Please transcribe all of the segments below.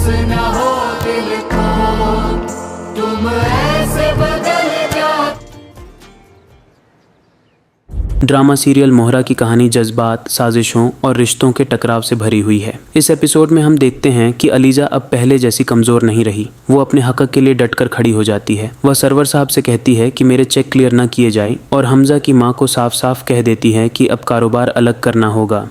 न हो दिल को, तुम ऐसे बदल जाओ। ड्रामा सीरियल मोहरा की कहानी जज्बात, साजिशों और रिश्तों के टकराव से भरी हुई है। इस एपिसोड में हम देखते हैं कि अलीजा अब पहले जैसी कमज़ोर नहीं रही। वो अपने हक के लिए डटकर खड़ी हो जाती है। वह सरवर साहब से कहती है कि मेरे चेक क्लियर ना किए जाए और हमजा की माँ को साफ साफ कह देती है कि अब कारोबार अलग करना होगा।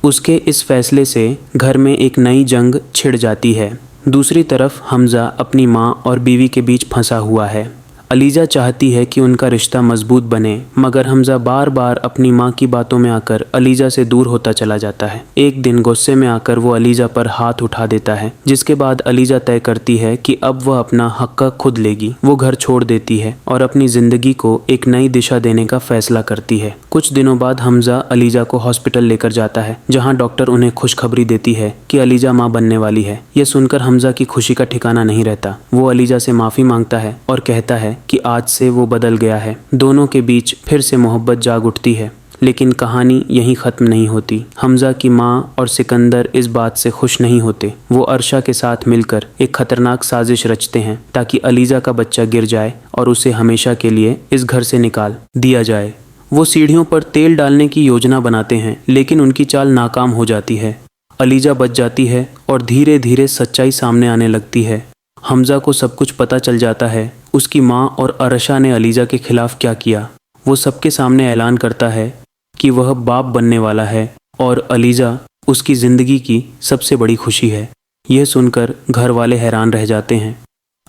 उसके इस फैसले से घर में एक नई जंग छिड़ जाती है। दूसरी तरफ हमजा अपनी माँ और बीवी के बीच फंसा हुआ है। अलीजा चाहती है कि उनका रिश्ता मजबूत बने, मगर हमजा बार बार अपनी माँ की बातों में आकर अलीजा से दूर होता चला जाता है। एक दिन गुस्से में आकर वो अलीजा पर हाथ उठा देता है, जिसके बाद अलीजा तय करती है कि अब वह अपना हक खुद लेगी। वो घर छोड़ देती है और अपनी जिंदगी को एक नई दिशा देने का फैसला करती है। कुछ दिनों बाद हमजा अलीजा को हॉस्पिटल लेकर जाता है, जहाँ डॉक्टर उन्हें खुशखबरी देती है कि अलीजा माँ बनने वाली है। यह सुनकर हमजा की खुशी का ठिकाना नहीं रहता। वो अलीजा से माफ़ी मांगता है और कहता है कि आज से वो बदल गया है। दोनों के बीच फिर से मोहब्बत जाग उठती है। लेकिन कहानी यहीं ख़त्म नहीं होती। हमजा की माँ और सिकंदर इस बात से खुश नहीं होते। वो अर्शा के साथ मिलकर एक खतरनाक साजिश रचते हैं ताकि अलीजा का बच्चा गिर जाए और उसे हमेशा के लिए इस घर से निकाल दिया जाए। वो सीढ़ियों पर तेल डालने की योजना बनाते हैं, लेकिन उनकी चाल नाकाम हो जाती है। अलीजा बच जाती है और धीरे धीरे सच्चाई सामने आने लगती है। हमजा को सब कुछ पता चल जाता है। उसकी माँ और अर्शा ने अलीजा के खिलाफ क्या किया। वो सबके सामने ऐलान करता है कि वह बाप बनने वाला है और अलीजा उसकी ज़िंदगी की सबसे बड़ी खुशी है। यह सुनकर घर वाले हैरान रह जाते हैं।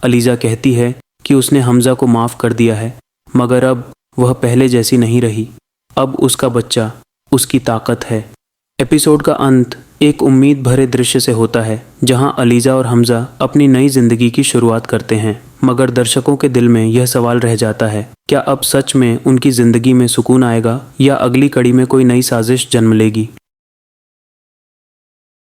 अलीजा कहती है कि उसने हमजा को माफ़ कर दिया है, मगर अब वह पहले जैसी नहीं रही। अब उसका बच्चा उसकी ताकत है। एपिसोड का अंत एक उम्मीद भरे दृश्य से होता है, जहां अलीजा और हमजा अपनी नई जिंदगी की शुरुआत करते हैं। मगर दर्शकों के दिल में यह सवाल रह जाता है, क्या अब सच में उनकी जिंदगी में सुकून आएगा या अगली कड़ी में कोई नई साजिश जन्म लेगी।